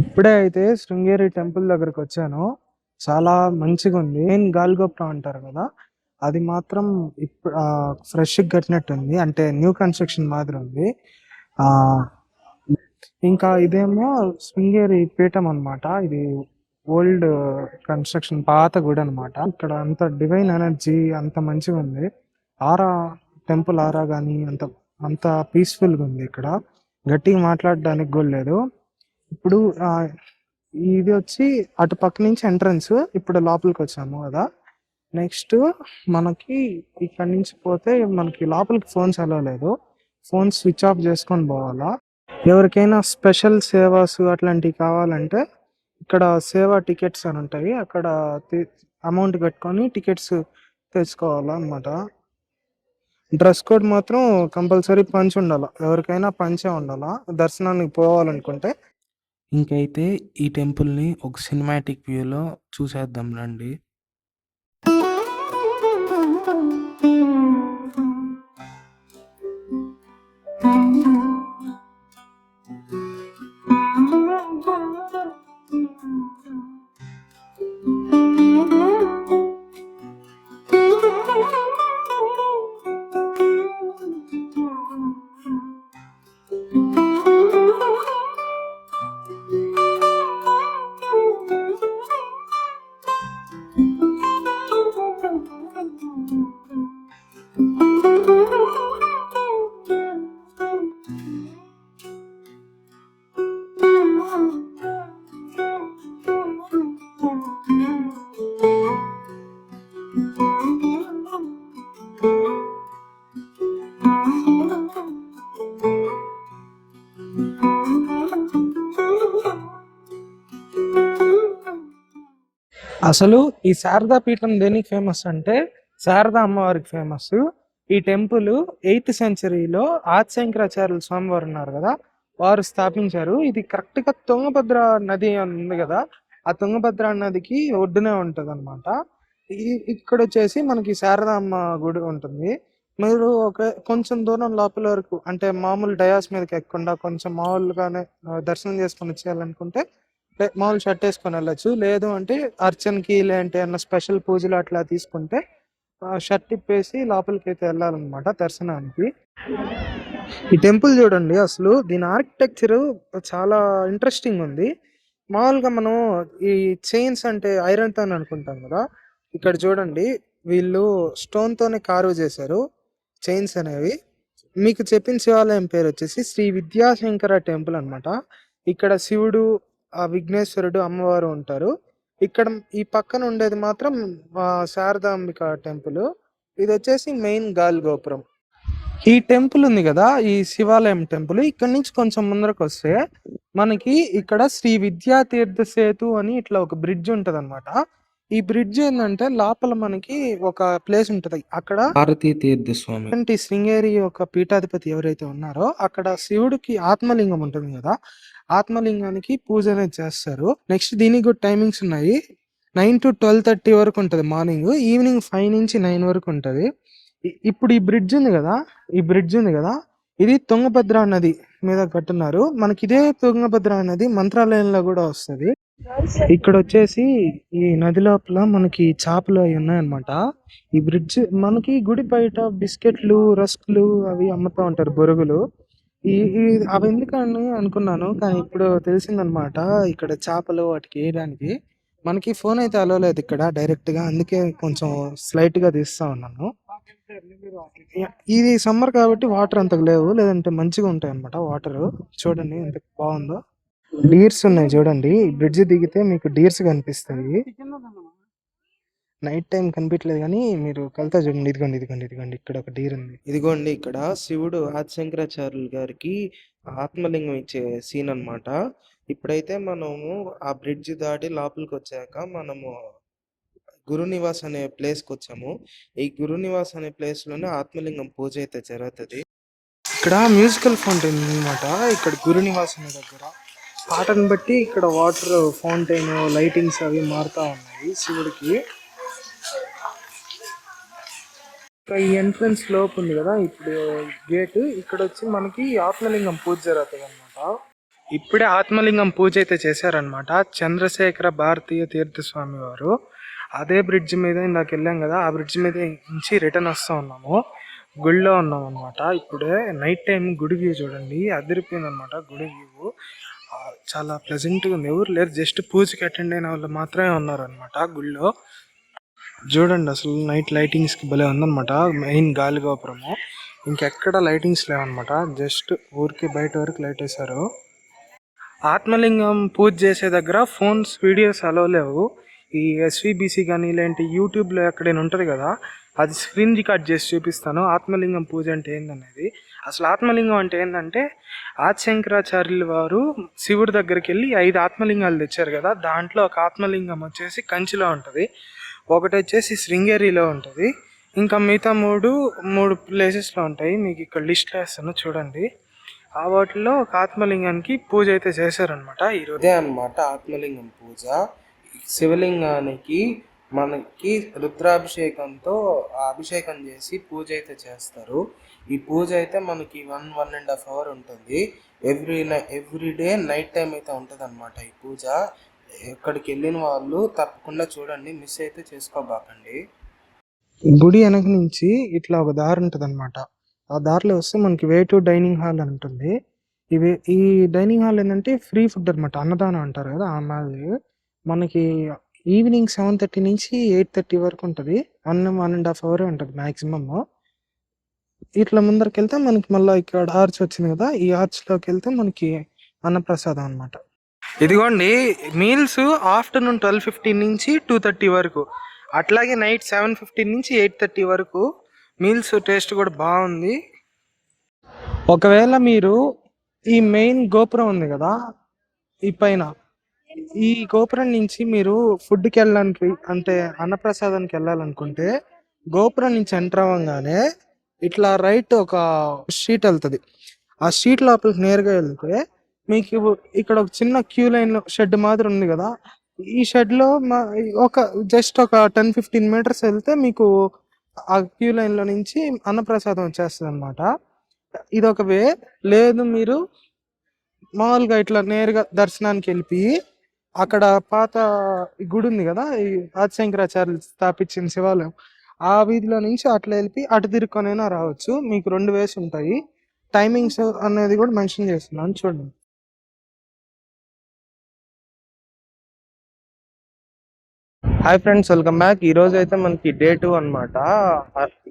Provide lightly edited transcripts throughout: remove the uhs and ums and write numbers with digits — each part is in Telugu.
ఇప్పుడే అయితే శృంగేరి టెంపుల్ దగ్గరకు వచ్చాను. చాలా మంచిగా ఉంది. మెయిన్ గాలిగోపురం అంటారు కదా, అది మాత్రం ఇప్పుడు ఫ్రెష్ కట్టినట్టుంది. అంటే న్యూ కన్స్ట్రక్షన్ మాదిరి ఉంది. ఆ ఇంకా ఇదేమో శృంగేరి పీఠం అన్నమాట. ఇది ఓల్డ్ కన్స్ట్రక్షన్, పాత గుడి అన్నమాట. ఇక్కడ అంత డివైన్ ఎనర్జీ అంత మంచిగా ఉంది. ఆరా, టెంపుల్ ఆరా గానీ అంత అంత పీస్ఫుల్ గా ఉంది. ఇక్కడ గట్టిగా మాట్లాడడానికి కూడా లేదు. ఇప్పుడు ఇది వచ్చి అటు పక్క నుంచి ఎంట్రన్స్. ఇప్పుడు లోపలికి వచ్చాము కదా. నెక్స్ట్ మనకి ఇక్కడ నుంచి పోతే మనకి లోపలికి ఫోన్స్ అలో లేదు. ఫోన్ స్విచ్ ఆఫ్ చేసుకొని పోవాలా. ఎవరికైనా స్పెషల్ సేవాస్ అట్లాంటివి కావాలంటే ఇక్కడ సేవా టికెట్స్ అని ఉంటాయి. అక్కడ అమౌంట్ కట్టుకొని టికెట్స్ తెచ్చుకోవాలా అన్నమాట. డ్రెస్ కోడ్ మాత్రం కంపల్సరీ పంచ్ ఉండాలా. ఎవరికైనా పంచే ఉండాలా దర్శనానికి పోవాలనుకుంటే. ఇంకైతే ఈ టెంపుల్ని ఒక సినిమాటిక్ వ్యూలో చూసేద్దాం రండి. అసలు ఈ శారదా పీఠం దేనికి ఫేమస్ అంటే శారదా అమ్మవారికి ఫేమస్. ఈ టెంపుల్ 8th సెంచరీలో ఆదిశంకరాచార్యులు స్వామివారు ఉన్నారు కదా, వారు స్థాపించారు. ఇది కరెక్ట్ గా తుంగభద్ర నది ఉంది కదా, ఆ తుంగభద్ర నదికి ఒడ్డునే ఉంటది అనమాట. ఇక్కడ వచ్చేసి మనకి శారదా అమ్మ గుడి ఉంటుంది. మీరు కొంచెం దూరం లోపల వరకు, అంటే మామూలు డయాస్ మీదకి ఎక్కకుండా కొంచెం మామూలుగానే దర్శనం చేసుకొని వచ్చేయాలనుకుంటే మామూలు షర్ట్ వేసుకొని వెళ్ళచ్చు. లేదు అంటే అర్చనకి లేదంటే అన్న స్పెషల్ పూజలు అట్లా తీసుకుంటే షర్ట్ ఇప్పేసి లోపలికి అయితే వెళ్ళాలన్నమాట దర్శనానికి. ఈ టెంపుల్ చూడండి, అసలు దీని ఆర్కిటెక్చర్ చాలా ఇంట్రెస్టింగ్ ఉంది. మామూలుగా మనం ఈ చైన్స్ అంటే ఐరన్ తో అనుకుంటాం కదా, ఇక్కడ చూడండి వీళ్ళు స్టోన్ తోనే కార్వ్ చేశారు చైన్స్ అనేవి. మీకు చెప్పిన శివాలయం పేరు వచ్చేసి శ్రీ విద్యాశంకర టెంపుల్ అన్నమాట. ఇక్కడ శివుడు, ఆ విఘ్నేశ్వరుడు, అమ్మవారు ఉంటారు. ఇక్కడ ఈ పక్కన ఉండేది మాత్రం శారదాంబిక టెంపుల్. ఇది వచ్చేసి మెయిన్ గాలి గోపురం. ఈ టెంపుల్ ఉంది కదా, ఈ శివాలయం టెంపుల్, ఇక్కడ నుంచి కొంచెం ముందరకు వస్తే మనకి ఇక్కడ శ్రీ విద్యా తీర్థ సేతు అని ఇట్లా ఒక బ్రిడ్జ్ ఉంటది అనమాట. ఈ బ్రిడ్జ్ ఏంటంటే లోపల మనకి ఒక ప్లేస్ ఉంటది. అక్కడ భారతీ తీర్థ స్వామి అంటే శృంగేరి యొక్క పీఠాధిపతి ఎవరైతే ఉన్నారో అక్కడ శివుడికి ఆత్మలింగం ఉంటుంది కదా, ఆత్మలింగానికి పూజ అనేది చేస్తారు. నెక్స్ట్ దీనికి కూడా టైమింగ్స్ ఉన్నాయి. 9 to 12:30 వరకు ఉంటది మార్నింగ్. ఈవినింగ్ 5 నుంచి 9 వరకు ఉంటది. ఇప్పుడు ఈ బ్రిడ్జ్ ఉంది కదా, ఈ బ్రిడ్జ్ ఉంది కదా, ఇది తుంగభద్ర నది మీద కట్టున్నారు. మనకి ఇదే తుంగభద్ర నది మంత్రాలయంలో కూడా వస్తది. ఇక్కడ వచ్చేసి ఈ నది లోపల మనకి చేపలు అవి ఉన్నాయన్నమాట. ఈ బ్రిడ్జ్ మనకి గుడి బయట బిస్కెట్లు, రస్కులు అవి అమ్ముతా ఉంటారు, బొరుగులు. ఈ అవి ఎందుకని అనుకున్నాను, కానీ ఇప్పుడు తెలిసిందనమాట ఇక్కడ చేపలు వాటికి వేయడానికి. మనకి ఫోన్ అయితే అలో లేదు ఇక్కడ డైరెక్ట్ గా, అందుకే కొంచెం స్లైట్ గా తీస్తా ఉన్నాను. ఇది సమ్మర్ కాబట్టి వాటర్ అంతకు లేవు, లేదంటే మంచిగా ఉంటాయి అనమాట వాటర్. చూడండి ఎంత బాగుందో. డీర్స్ ఉన్నాయి చూడండి, బ్రిడ్జ్ దిగితే మీకు డీర్స్ కనిపిస్తాయి. నైట్ టైం కనిపించలేదు కానీ మీరు కలుతా చూడండి. ఇదిగోండి ఇదిగోండి ఇదిగోండి, ఇక్కడ ఒక డీర్ ఉంది. ఇదిగోండి ఇక్కడ శివుడు ఆదిశంకరాచార్యులు గారికి ఆత్మలింగం ఇచ్చే సీన్ అన్నమాట. ఇప్పుడైతే మనము ఆ బ్రిడ్జ్ దాటి లోపలికి వచ్చాక మనము గురునివాస్ అనే ప్లేస్ కి వచ్చాము. ఈ గురునివాస్ అనే ప్లేస్ లోనే ఆత్మలింగం పూజ అయితే జరుగుతుంది. ఇక్కడ మ్యూజికల్ ఫౌంటైన్ అనమాట. ఇక్కడ గురునివాస్ అనే దగ్గర పాటను బట్టి ఇక్కడ వాటర్ ఫౌంటైన్ లైటింగ్స్ అవి మారుతా ఉన్నాయి శివుడికి. ఈ ఎంట్రన్స్ లోపు ఉంది కదా ఇప్పుడు గేట్, ఇక్కడ వచ్చి మనకి ఆత్మలింగం పూజ జరుగుతుంది అనమాట. ఇప్పుడే ఆత్మలింగం పూజ అయితే చేశారనమాట చంద్రశేఖర భారతీయ తీర్థస్వామి వారు. అదే బ్రిడ్జ్ మీద ఇందాక వెళ్ళాం కదా, ఆ బ్రిడ్జ్ మీద నుంచి రిటర్న్ వస్తూ ఉన్నాము. గుడిలో ఉన్నాం అనమాట. ఇప్పుడే నైట్ టైం గుడి వ్యూ చూడండి, అదిరిపోయింది అనమాట గుడి వ్యూ. చాలా ప్లెజెంట్గా ఉంది. ఎవరు లేరు, జస్ట్ పూజకి అటెండ్ అయిన వాళ్ళు మాత్రమే ఉన్నారనమాట గుడిలో. చూడండి అసలు నైట్ లైటింగ్స్కి భలే ఉందన్నమాట. మెయిన్ గాలి గోపురము, ఇంకెక్కడ లైటింగ్స్ లేవన్నమాట, జస్ట్ ఊరికి బయట వరకు లైట్ వేశారు. ఆత్మలింగం పూజ చేసే దగ్గర ఫోన్స్ వీడియోస్ అలో లేవు. ఈ ఎస్విబిసి కానీ ఇలాంటి యూట్యూబ్లో ఎక్కడైనా ఉంటుంది కదా, అది స్క్రీన్ రికార్డ్ చేసి చూపిస్తాను ఆత్మలింగం పూజ అంటే ఏందనేది. అసలు ఆత్మలింగం అంటే ఏంటంటే ఆదిశంకరాచార్యుల వారు శివుడి దగ్గరికి వెళ్ళి 5 ఆత్మలింగాలు తెచ్చారు కదా, దాంట్లో ఒక ఆత్మలింగం వచ్చేసి కంచిలో ఉంటుంది, ఒకటి వచ్చేసి శృంగేరిలో ఉంటుంది, ఇంకా మిగతా మూడు ప్లేసెస్లో ఉంటాయి. మీకు ఇక్కడ లిస్ట్లో వేస్తాను చూడండి. ఆ వాటిలో ఒక ఆత్మలింగానికి పూజ అయితే చేశారనమాట ఈరోజు. ఇదే అనమాట ఆత్మలింగం పూజ. శివలింగానికి మనకి రుద్రాభిషేకంతో అభిషేకం చేసి పూజ అయితే చేస్తారు. ఈ పూజ అయితే మనకి 1.5 అవర్ ఉంటుంది. ఎవ్రీ డే నైట్ టైం అయితే ఉంటుంది అనమాట ఈ పూజ. ఎక్కడికి వెళ్ళిన వాళ్ళు తప్పకుండా చూడండి, మిస్ అయితే చేసుకోబాకండి. గుడి వెనక నుంచి ఇట్లా ఒక దారి ఉంటుంది అనమాట. ఆ దారిలో వస్తే మనకి వే టు డైనింగ్ హాల్ అని ఉంటుంది. ఈ డైనింగ్ హాల్ ఏంటంటే ఫ్రీ ఫుడ్ అనమాట, అన్నదానం అంటారు కదా ఆ మాదిరి. మనకి ఈవినింగ్ 7:30 నుంచి 8:30 వరకు ఉంటుంది. 1.5 అవర్ ఉంటుంది మ్యాక్సిమమ్. ఇట్లా ముందరికి వెళ్తే మనకి మళ్ళీ ఇక్కడ ఆర్చ్ వచ్చింది కదా, ఈ ఆర్చ్ లోకి వెళ్తే మనకి అన్నప్రసాదం అనమాట. ఇదిగోండి మీల్స్ ఆఫ్టర్నూన్ 12:15 నుంచి 2:30 వరకు, అట్లాగే నైట్ 7:15 నుంచి 8:30 వరకు మీల్స్. టేస్ట్ కూడా బాగుంది. ఒకవేళ మీరు ఈ మెయిన్ గోపురం ఉంది కదా ఈ పైన, ఈ గోపురం నుంచి మీరు ఫుడ్కి వెళ్ళడానికి అంటే అన్నప్రసాదానికి వెళ్ళాలనుకుంటే గోపురం నుంచి ఎంటర్ అవ్వగానే ఇట్లా రైట్ ఒక స్ట్రీట్ వెళ్తుంది. ఆ స్ట్రీట్ లోపలికి నేరుగా వెళ్తే మీకు ఇక్కడ ఒక చిన్న క్యూ లైన్ షెడ్ మాదిరి ఉంది కదా, ఈ షెడ్ లో ఒక జస్ట్ ఒక 10-15 మీటర్స్ వెళ్తే మీకు ఆ క్యూ లైన్ లో నుంచి అన్నప్రసాదం వచ్చేస్తుంది అనమాట. ఇది ఒక వే. లేదు మీరు మామూలుగా ఇట్లా నేరుగా దర్శనానికి వెళ్ళి అక్కడ పాత గుడి ఉంది కదా, ఈ ఆదిశంకరాచార్యులు స్థాపించిన శివాలయం, ఆ వీధిలో నుంచి అట్లా వెళ్ళి అటు తిరుక్కొనైనా రావచ్చు. మీకు 2 వేస్ ఉంటాయి. టైమింగ్స్ అనేది కూడా మెన్షన్ చేస్తున్నాను చూడండి. Hi friends, welcome back. ఈ రోజు అయితే మనకి డే 2 అనమాట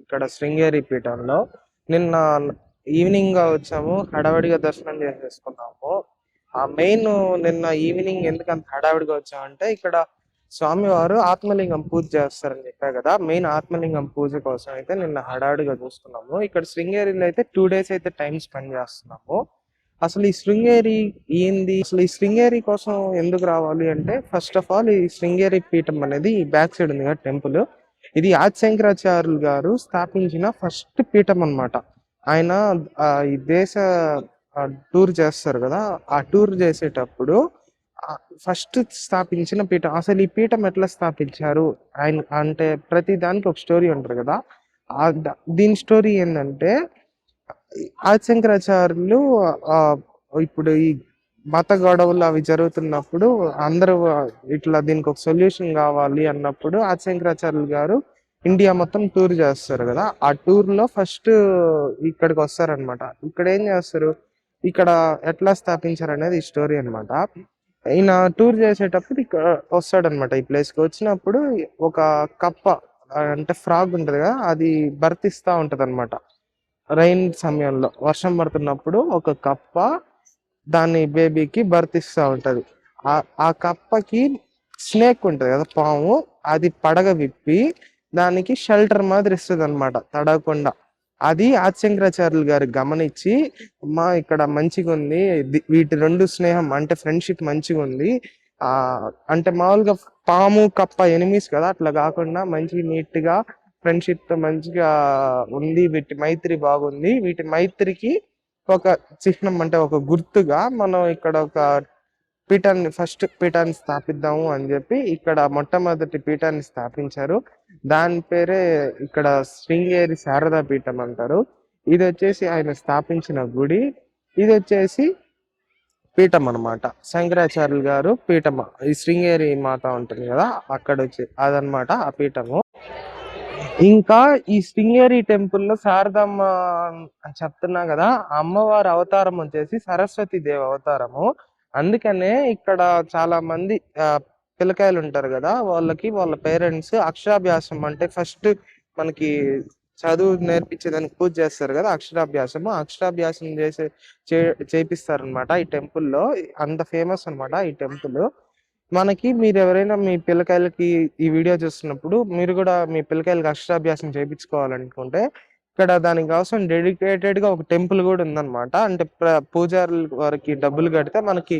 ఇక్కడ శృంగేరి పీఠంలో. నిన్న ఈవినింగ్ గా వచ్చాము, హడావిడిగా దర్శనం చేసేసుకున్నాము. ఆ మెయిన్ నిన్న ఈవినింగ్ ఎందుకంత హడావిడిగా వచ్చామంటే ఇక్కడ స్వామివారు ఆత్మలింగం పూజ చేస్తారని చెప్పా కదా, మెయిన్ ఆత్మలింగం పూజ కోసం అయితే నిన్న హడావిడిగా చూసుకున్నాము. ఇక్కడ శృంగేరిలో అయితే 2 డేస్ అయితే టైం స్పెండ్ చేస్తున్నాము. అసలు ఈ శృంగేరి ఏంది, అసలు ఈ శృంగేరి కోసం ఎందుకు రావాలి అంటే, ఫస్ట్ ఆఫ్ ఆల్ ఈ శృంగేరి పీఠం అనేది బ్యాక్ సైడ్ ఉంది కదా టెంపుల్, ఇది ఆదిశంకరాచార్యులు గారు స్థాపించిన ఫస్ట్ పీఠం అన్నమాట. ఆయన ఈ దేశ టూర్ చేస్తారు కదా, ఆ టూర్ చేసేటప్పుడు ఫస్ట్ స్థాపించిన పీఠం. అసలు ఈ పీఠం ఎట్లా స్థాపించారు ఆయన అంటే ప్రతి దానికి ఒక స్టోరీ ఉంటారు కదా. దీని స్టోరీ ఏంటంటే, ఆదిశంకరాచార్యులు ఆ ఇప్పుడు ఈ మత గొడవలు అవి జరుగుతున్నప్పుడు అందరూ ఇట్లా దీనికి ఒక సొల్యూషన్ కావాలి అన్నప్పుడు ఆదిశంకరాచార్యులు గారు ఇండియా మొత్తం టూర్ చేస్తారు కదా, ఆ టూర్ లో ఫస్ట్ ఇక్కడికి వస్తారనమాట. ఇక్కడ ఏం చేస్తారు, ఇక్కడ ఎట్లా స్థాపించారు అనేది ఈ స్టోరీ అనమాట. ఈయన టూర్ చేసేటప్పుడు ఇక్కడ వస్తాడనమాట. ఈ ప్లేస్ కి వచ్చినప్పుడు ఒక కప్ప అంటే ఫ్రాగ్ ఉంటది కదా, అది బర్తిస్తా ఉంటది అనమాట. రైన్ సమయంలో వర్షం పడుతున్నప్పుడు ఒక కప్ప దాని బేబీకి బర్త్ ఇస్తూ ఉంటది. ఆ కప్పకి స్నేక్ ఉంటది కదా, పాము, అది పడగ విప్పి దానికి షెల్టర్ మాదిరి ఇస్తుంది అనమాట తడవకుండా. అది ఆదిశంకరాచార్యులు గారు గమనించి, అమ్మా ఇక్కడ మంచిగా ఉంది, వీటి 2 స్నేహం అంటే ఫ్రెండ్షిప్ మంచిగా ఉంది, ఆ అంటే మామూలుగా పాము కప్ప ఎనిమీస్ కదా, అట్లా కాకుండా మంచి నీట్ గా ఫ్రెండ్షిప్ తో మంచిగా ఉంది, వీటి మైత్రి బాగుంది, వీటి మైత్రికి ఒక చిహ్నం అంటే ఒక గుర్తుగా మనం ఇక్కడ ఒక ఫస్ట్ పీఠాన్ని స్థాపిద్దాము అని చెప్పి ఇక్కడ మొట్టమొదటి పీఠాన్ని స్థాపించారు. దాని పేరే ఇక్కడ శృంగేరి శారదా పీఠం అంటారు. ఇది వచ్చేసి ఆయన స్థాపించిన గుడి. ఇది వచ్చేసి పీఠం అన్నమాట. శంకరాచార్యులు గారు పీఠం, ఈ శృంగేరి మాత ఉంటుంది కదా అక్కడ వచ్చి అదనమాట ఆ పీఠము. ఇంకా ఈ శృంగేరి టెంపుల్లో శారదమ్మ అని చెప్తున్నా కదా, ఆ అమ్మవారి అవతారం వచ్చేసి సరస్వతి దేవి అవతారము. అందుకనే ఇక్కడ చాలా మంది పిల్లకాయలు ఉంటారు కదా, వాళ్ళకి వాళ్ళ పేరెంట్స్ అక్షరాభ్యాసం అంటే ఫస్ట్ మనకి చదువు నేర్పించేదానికి పూజ చేస్తారు కదా, అక్షరాభ్యాసము. అక్షరాభ్యాసం చేపిస్తారనమాట ఈ టెంపుల్లో. అంత ఫేమస్ అన్నమాట ఈ టెంపుల్. మనకి మీరు ఎవరైనా మీ పిల్లకాయలకి ఈ వీడియో చూస్తున్నప్పుడు మీరు కూడా మీ పిల్లకాయలకి అక్షరాభ్యాసం చేయించుకోవాలనుకుంటే ఇక్కడ దానికి కోసం డెడికేటెడ్ గా ఒక టెంపుల్ కూడా ఉందన్నమాట. అంటే పూజారుల వారికి డబ్బులు కడితే మనకి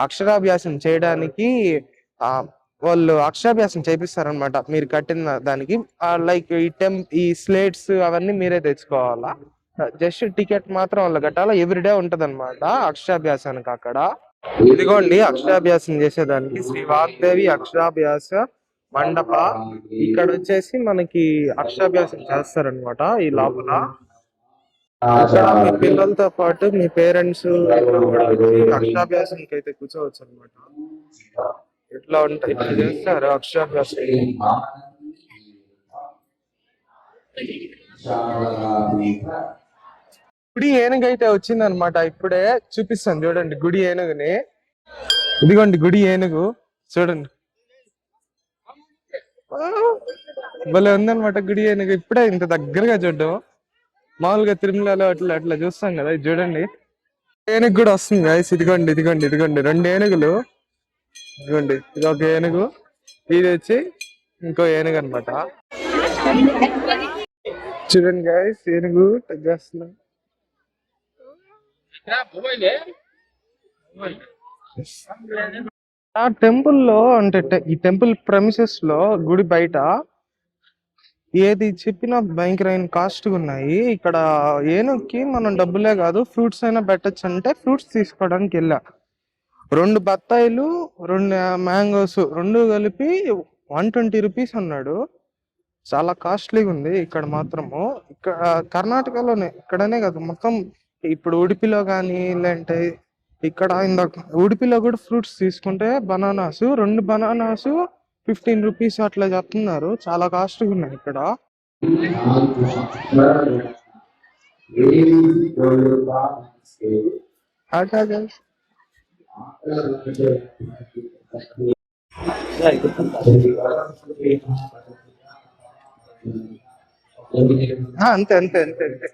అక్షరాభ్యాసం చేయడానికి ఆ వాళ్ళు అక్షరాభ్యాసం చేపిస్తారనమాట మీరు కట్టిన దానికి. లైక్ ఈ స్లేట్స్ అవన్నీ మీరే తెచ్చుకోవాలా. జస్ట్ టికెట్ మాత్రం వాళ్ళు కట్టాలా. ఎవ్రీడే ఉంటది అనమాట అక్షరాభ్యాసానికి అక్కడ. ఇదిగోండి అక్షరాభ్యాసం చేసేదానికి శ్రీ వాగ్దేవి అక్షరాభ్యాస మండప. ఇక్కడ వచ్చేసి మనకి అక్షరాభ్యాసం చేస్తారనమాట ఈ లోపల. ఇక్కడ మీ పిల్లలతో పాటు మీ పేరెంట్స్ కూడా వచ్చి అక్షరాభ్యాసానికి అయితే కూర్చోవచ్చు అనమాట. ఇట్లా ఉంటాయి, ఇట్లా చేస్తారు అక్షరాభ్యాసం. గుడి ఏనుగు అయితే వచ్చింది అనమాట. ఇప్పుడే చూపిస్తాను చూడండి గుడి ఏనుగుని. ఇదిగోండి గుడి ఏనుగు చూడండి, భలే ఉందన్నమాట గుడి ఏనుగు. ఇప్పుడే ఇంత దగ్గరగా చూడడం. మామూలుగా తిరుమలలో అట్లా అట్లా చూస్తాం కదా, ఇది చూడండి ఏనుగు కూడా వస్తుంది గైస్. ఇదిగోండి ఇదిగోండి ఇదిగోండి 2 ఏనుగులు. ఇదిగోండి ఇది ఒక ఏనుగు, ఇది వచ్చి ఇంకో ఏనుగు అనమాట. చూడండి గైస్ ఏనుగు తగ్గేస్తున్నా. ఆ టెంపుల్లో అంటే ఈ టెంపుల్ ప్రెమిసెస్ లో గుడి బయట ఏది చెప్పినా భయంకరమైన కాస్ట్ ఉన్నాయి. ఇక్కడ ఏనుగుకి మనం డబ్బులే కాదు ఫ్రూట్స్ అయినా పెట్టచ్చు అంటే ఫ్రూట్స్ తీసుకోవడానికి వెళ్ళా. 2 బత్తాయిలు 2 మ్యాంగోస్ 2 కలిపి 120 రూపీస్ అన్నాడు. చాలా కాస్ట్లీగా ఉంది ఇక్కడ మాత్రము. ఇక్కడ కర్ణాటకలోనే, ఇక్కడనే కాదు మొత్తం. ఇప్పుడు ఉడిపిలో కానీ లేదంటే ఇక్కడ ఇందాక ఉడిపిలో కూడా ఫ్రూట్స్ తీసుకుంటే బనానాస్ 2 బనానాస్ 15 రూపీస్ అట్లా చెప్తున్నారు. చాలా కాస్ట్గా ఉన్నాయి ఇక్కడ. అంతే అంతే అంతే అంతే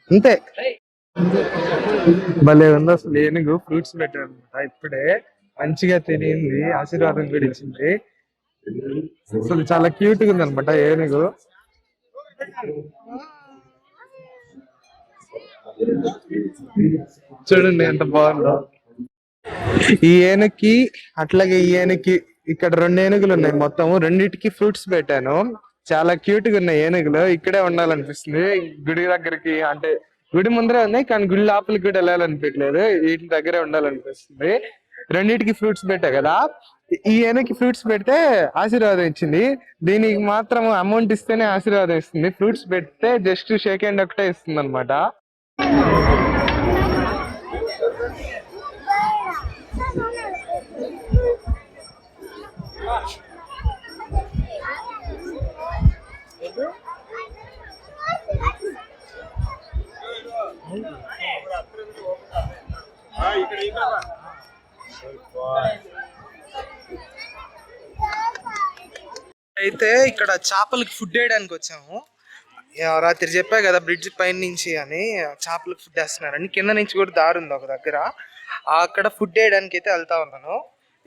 అంతే. భలే ఉంది అసలు ఏనుగు. ఫ్రూట్స్ పెట్టారు అనమాట. ఇప్పుడే మంచిగా తినింది, ఆశీర్వాదం కూడా ఇచ్చింది. అసలు చాలా క్యూట్ గా ఉంది అనమాట ఏనుగు. చూడండి ఎంత బాగుందో. ఈ ఏనుగుకి అట్లాగే ఈ ఏనుగుకి ఇక్కడ 2 ఏనుగులు ఉన్నాయి. మొత్తం రెండిటికి ఫ్రూట్స్ పెట్టాను. చాలా క్యూట్ గా ఉన్నాయి ఏనుగులు. ఇక్కడే ఉండాలనిపిస్తుంది గుడి దగ్గరికి. అంటే గుడి ముందరే ఉన్నాయి కానీ గుడి లోపలికి కూడా వెళ్ళాలనిపించలేదు, వీటి దగ్గరే ఉండాలనిపిస్తుంది. రెండిటికి ఫ్రూట్స్ పెట్టా కదా. ఈ ఏనుగుకి ఫ్రూట్స్ పెడితే ఆశీర్వాదం ఇచ్చింది, దీనికి మాత్రం అమౌంట్ ఇస్తేనే ఆశీర్వాదం ఇస్తుంది. ఫ్రూట్స్ పెడితే జస్ట్ షేక్ హ్యాండ్ ఒకటే ఇస్తుంది అనమాట. అయితే ఇక్కడ చేపలకి ఫుడ్ వేయడానికి వచ్చాము. రాత్రి చెప్పా కదా బ్రిడ్జ్ పైన నుంచి అని చేపలకు ఫుడ్ వేస్తున్నారని. కింద నుంచి కూడా దారి ఉంది ఒక దగ్గర, అక్కడ ఫుడ్ వేయడానికి అయితే వెళ్తా ఉన్నాను.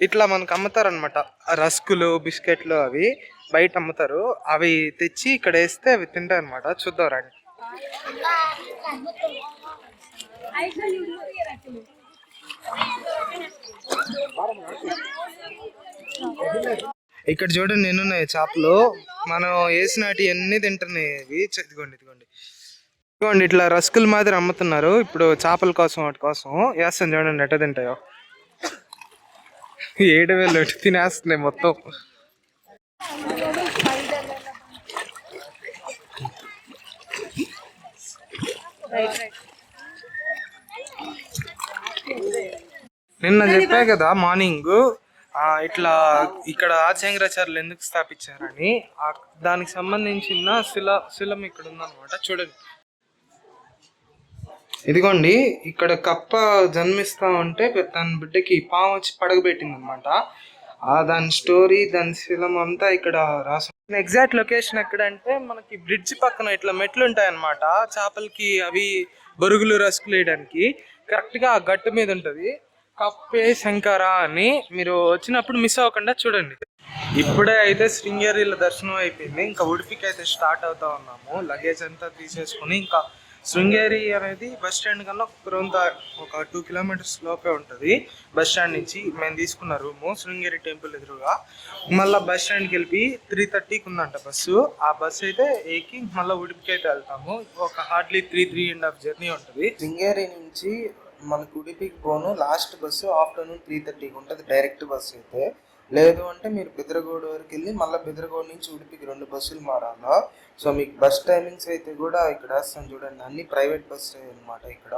ఇట్లా మనకు అమ్ముతారు అనమాట రస్కులు బిస్కెట్లు, అవి బయట అమ్ముతారు. అవి తెచ్చి ఇక్కడ వేస్తే అవి తింటాయి అనమాట. చూద్దాం రండి. ఇక్కడ చూడండి ఎన్నున్నాయి చేపలు. మనం వేసినటి అన్ని తింటున్నాయి ఇవి. ఇదిగోండి ఇదిగోండి ఇదిగోండి ఇట్లా రస్కులు మాదిరి అమ్ముతున్నారు. ఇప్పుడు చేపల కోసం వాటి కోసం వేస్తాను చూడండి ఎట్ట తింటాయో. 7,000 ఎటు తినేస్తున్నాయి మొత్తం. నిన్న చెప్పా కదా మార్నింగ్ ఇట్లా ఇక్కడ ఆదిశంకరాచార్యులు ఎందుకు స్థాపించారని, దానికి సంబంధించిన శిలం ఇక్కడ ఉందన్నమాట. చూడండి, ఇదిగోండి. ఇక్కడ కప్ప జన్మిస్తా ఉంటే దాని బిడ్డకి పాము వచ్చి పడగబెట్టింది అనమాట. దాని స్టోరీ, దాని శిలం అంతా ఇక్కడ రాసు. ఎగ్జాక్ట్ లొకేషన్ ఎక్కడంటే మనకి బ్రిడ్జ్ పక్కన ఇట్లా మెట్లు ఉంటాయి అన్నమాట. చేపలకి అవి బొరుగులు రసుకులు వేయడానికి కరెక్ట్ గా ఆ గట్టు మీద ఉంటది. కప్పే శంకర అని మీరు వచ్చినప్పుడు మిస్ అవ్వకుండా చూడండి. ఇప్పుడే అయితే శృంగేరిలో దర్శనం అయిపోయింది. ఇంకా ఉడిపికి అయితే స్టార్ట్ అవుతా ఉన్నాము. లగేజ్ అంతా తీసేసుకుని ఇంకా శృంగేరి అనేది బస్ స్టాండ్ కన్నా ఒక 2 కిలోమీటర్స్ లోపే ఉంటుంది. బస్ స్టాండ్ నుంచి మేము తీసుకున్న రూము శృంగేరి టెంపుల్ ఎదురుగా. మళ్ళీ బస్ స్టాండ్కి వెళ్ళి 3:30కి ఉందంట బస్సు. ఆ బస్సు అయితే ఎక్కి మళ్ళీ ఉడిపికి అయితే వెళ్తాము. ఒక హార్డ్లీ 3.5 జర్నీ ఉంటుంది. శృంగేరి నుంచి మనకు ఉడిపికి పోను లాస్ట్ బస్సు ఆఫ్టర్నూన్ 3:30కి ఉంటుంది డైరెక్ట్ బస్సు అయితే. లేదు అంటే మీరు బెదరగూడ వరకు వెళ్ళి మళ్ళీ బెదరగూడ నుంచి ఉడిపికి 2 బస్సులు మారాలా. సో మీకు బస్ టైమింగ్స్ అయితే కూడా ఇక్కడ వేస్తాను చూడండి, అన్ని ప్రైవేట్ బస్సు అనమాట ఇక్కడ.